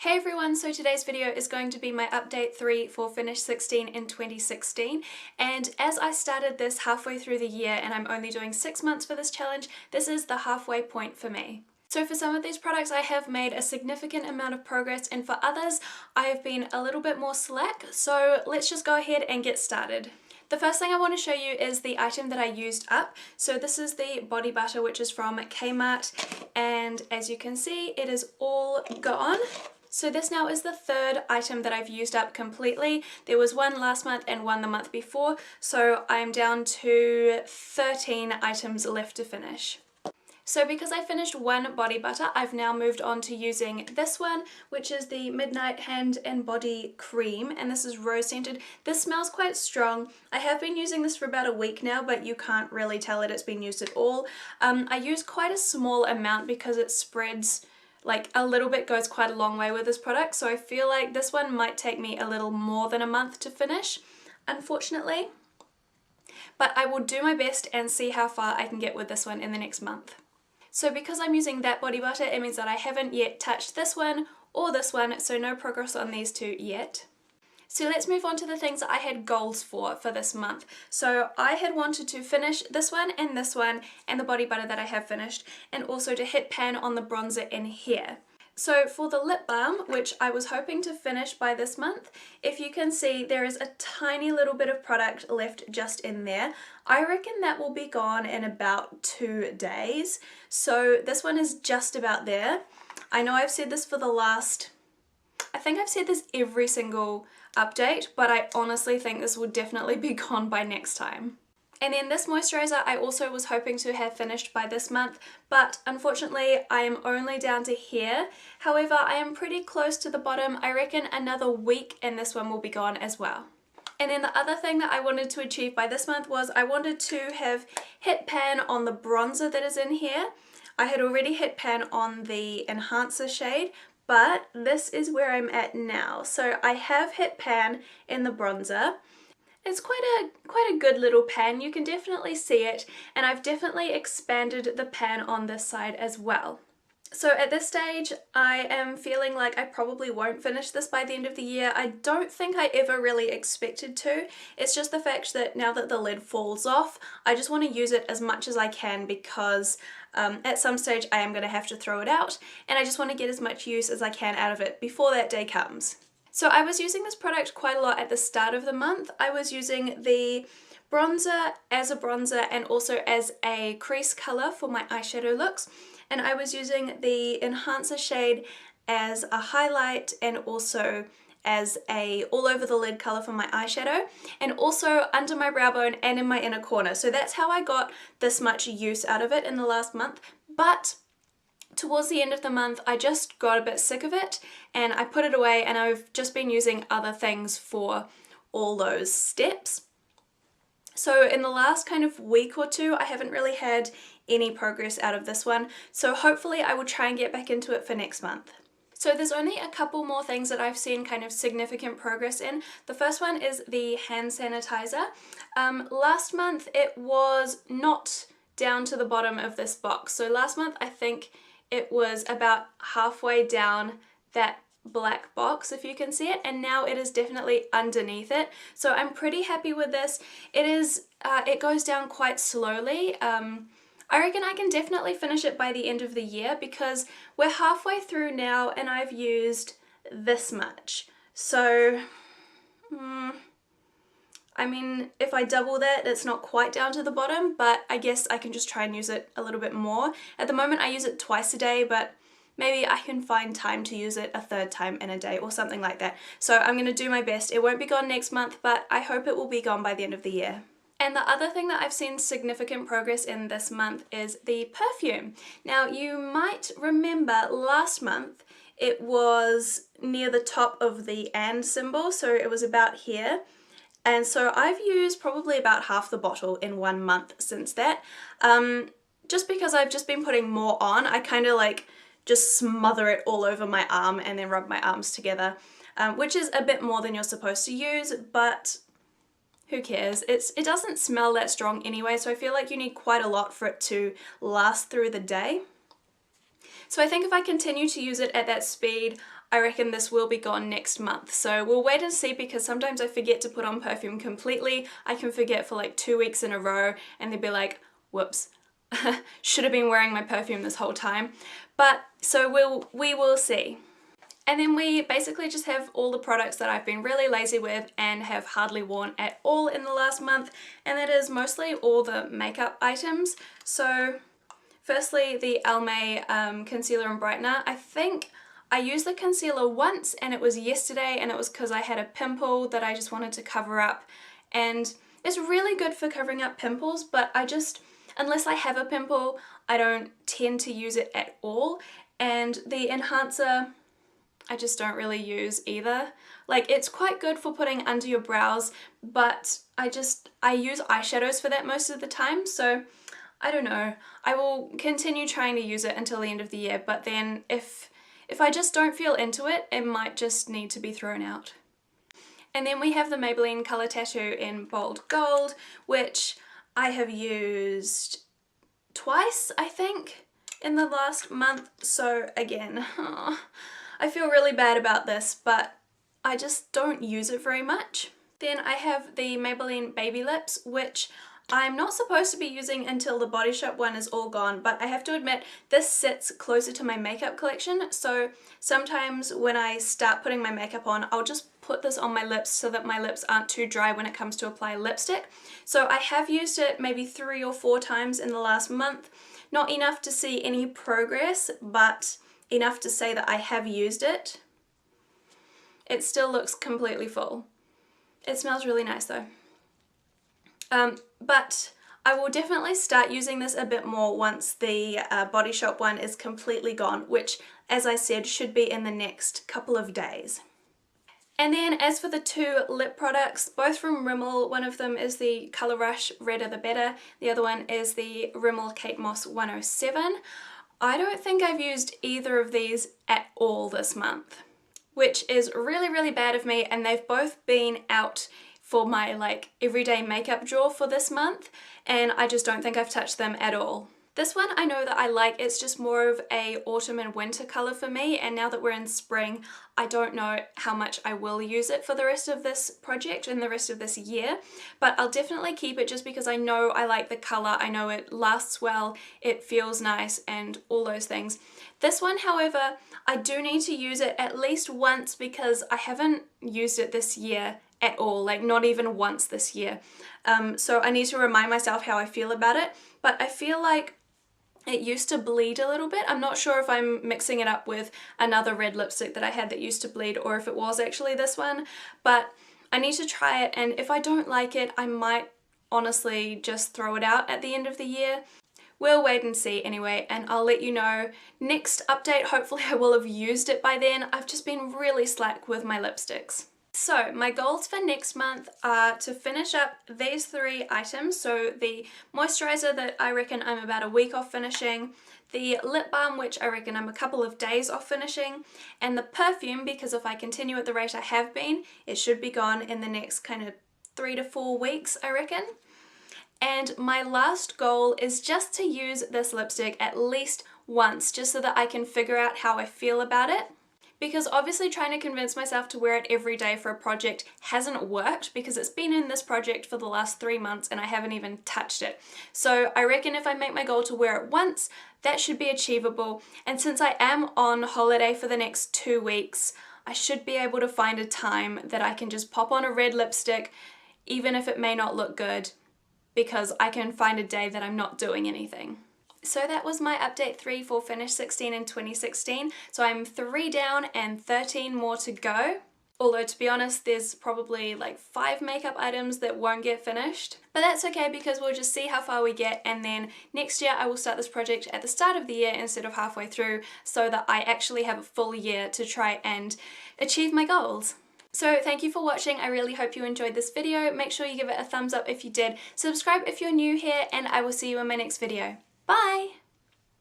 Hey everyone, so today's video is going to be my update 3 for Finish 16 in 2016, and as I started this halfway through the year and I'm only doing 6 months for this challenge, this is the halfway point for me. So for some of these products I have made a significant amount of progress, and for others I have been a little bit more slack, so let's just go ahead and get started. The first thing I want to show you is the item that I used up. So this is the body butter, which is from Kmart, and as you can see it is all gone. So this now is the third item that I've used up completely. There was one last month and one the month before, so I'm down to 13 items left to finish. So because I finished one body butter, I've now moved on to using this one, which is the Midnight Hand and Body Cream, and this is rose scented. This smells quite strong. I have been using this for about a week now, but you can't really tell it it's been used at all. I use quite a small amount because it spreads, like a little bit goes quite a long way with this product, so I feel like this one might take me a little more than a month to finish, unfortunately. But I will do my best and see how far I can get with this one in the next month. So because I'm using that body butter, it means that I haven't yet touched this one or this one, so no progress on these two yet. So let's move on to the things that I had goals for this month. So I had wanted to finish this one and the body butter that I have finished, and also to hit pan on the bronzer in here. So for the lip balm, which I was hoping to finish by this month, if you can see there is a tiny little bit of product left just in there. I reckon that will be gone in about 2 days. So this one is just about there. I know I've said this for the last, I think I've said this every single update, but I honestly think this will definitely be gone by next time. And then this moisturizer I also was hoping to have finished by this month, but unfortunately I am only down to here. However, I am pretty close to the bottom. I reckon another week and this one will be gone as well. And then the other thing that I wanted to achieve by this month was I wanted to have hit pan on the bronzer that is in here. I had already hit pan on the enhancer shade, but this is where I'm at now. So I have hit pan in the bronzer. It's quite a good little pan, you can definitely see it, and I've definitely expanded the pan on this side as well. So at this stage I am feeling like I probably won't finish this by the end of the year. I don't think I ever really expected to. It's just the fact that now that the lid falls off, I just want to use it as much as I can, because at some stage I am going to have to throw it out, and I just want to get as much use as I can out of it before that day comes. So I was using this product quite a lot at the start of the month. I was using the bronzer as a bronzer and also as a crease colour for my eyeshadow looks. And I was using the enhancer shade as a highlight and also as a all over the lid colour for my eyeshadow, and also under my brow bone and in my inner corner. So that's how I got this much use out of it in the last month. But towards the end of the month I just got a bit sick of it and I put it away, and I've just been using other things for all those steps. So in the last kind of week or two I haven't really had any progress out of this one, so hopefully I will try and get back into it for next month. So there's only a couple more things that I've seen kind of significant progress in. The first one is the hand sanitizer. Last month it was not down to the bottom of this box. So last month I think it was about halfway down that black box, if you can see it, and now it is definitely underneath it. So I'm pretty happy with this. It goes down quite slowly. I reckon I can definitely finish it by the end of the year, because we're halfway through now and I've used this much. So I mean, if I double that, it's not quite down to the bottom, but I guess I can just try and use it a little bit more. At the moment I use it twice a day, but maybe I can find time to use it a third time in a day or something like that. So I'm going to do my best. It won't be gone next month, but I hope it will be gone by the end of the year. And the other thing that I've seen significant progress in this month is the perfume. Now you might remember last month it was near the top of the and symbol, so it was about here. And so I've used probably about half the bottle in 1 month since that. Just because I've just been putting more on, I kind of like just smother it all over my arm and then rub my arms together, which is a bit more than you're supposed to use, but who cares? It doesn't smell that strong anyway, so I feel like you need quite a lot for it to last through the day. So I think if I continue to use it at that speed, I reckon this will be gone next month. So we'll wait and see, because sometimes I forget to put on perfume completely. I can forget for like 2 weeks in a row and they'd be like, whoops, should have been wearing my perfume this whole time. But so we will see. And then we basically just have all the products that I've been really lazy with and have hardly worn at all in the last month, and that is mostly all the makeup items. So firstly, the Almay concealer and brightener. I think I used the concealer once and it was yesterday, and it was because I had a pimple that I just wanted to cover up, and it's really good for covering up pimples, but I just, unless I have a pimple, I don't tend to use it at all. And the enhancer, I just don't really use either. Like, it's quite good for putting under your brows, but I use eyeshadows for that most of the time, so I don't know. I will continue trying to use it until the end of the year, but then if I just don't feel into it, it might just need to be thrown out. And then we have the Maybelline Colour Tattoo in Bold Gold, which I have used twice, I think, in the last month. So again, I feel really bad about this, but I just don't use it very much. Then I have the Maybelline Baby Lips, which I'm not supposed to be using until the Body Shop one is all gone, but I have to admit this sits closer to my makeup collection, so sometimes when I start putting my makeup on, I'll just put this on my lips so that my lips aren't too dry when it comes to apply lipstick. So I have used it maybe 3 or 4 times in the last month. Not enough to see any progress, but enough to say that I have used it. It still looks completely full. It smells really nice though. But I will definitely start using this a bit more once the Body Shop one is completely gone, which, as I said, should be in the next couple of days. And then as for the 2 lip products, both from Rimmel, one of them is the Colour Rush Redder the Better, the other one is the Rimmel Kate Moss 107. I don't think I've used either of these at all this month, which is really, really bad of me, and they've both been out for my like everyday makeup drawer for this month, and I just don't think I've touched them at all. This one I know that I like, it's just more of a autumn and winter colour for me, and now that we're in spring, I don't know how much I will use it for the rest of this project and the rest of this year, but I'll definitely keep it just because I know I like the colour, I know it lasts well, it feels nice, and all those things. This one, however, I do need to use it at least once because I haven't used it this year at all, like not even once this year. So I need to remind myself how I feel about it, but I feel like it used to bleed a little bit. I'm not sure if I'm mixing it up with another red lipstick that I had that used to bleed or if it was actually this one, but I need to try it, and if I don't like it, I might honestly just throw it out at the end of the year. We'll wait and see anyway, and I'll let you know. Next update, hopefully I will have used it by then. I've just been really slack with my lipsticks. So my goals for next month are to finish up these 3 items. So the moisturizer that I reckon I'm about a week off finishing, the lip balm which I reckon I'm a couple of days off finishing, and the perfume, because if I continue at the rate I have been, it should be gone in the next kind of 3 to 4 weeks, I reckon. And my last goal is just to use this lipstick at least once, just so that I can figure out how I feel about it. Because obviously trying to convince myself to wear it every day for a project hasn't worked, because it's been in this project for the last 3 months and I haven't even touched it. So I reckon if I make my goal to wear it once, that should be achievable. And since I am on holiday for the next 2 weeks, I should be able to find a time that I can just pop on a red lipstick, even if it may not look good, because I can find a day that I'm not doing anything. So that was my update 3 for Finish 16 in 2016. So I'm 3 down and 13 more to go. Although to be honest, there's probably like 5 makeup items that won't get finished. But that's okay because we'll just see how far we get, and then next year I will start this project at the start of the year instead of halfway through, so that I actually have a full year to try and achieve my goals. So thank you for watching. I really hope you enjoyed this video. Make sure you give it a thumbs up if you did. Subscribe if you're new here, and I will see you in my next video. Bye!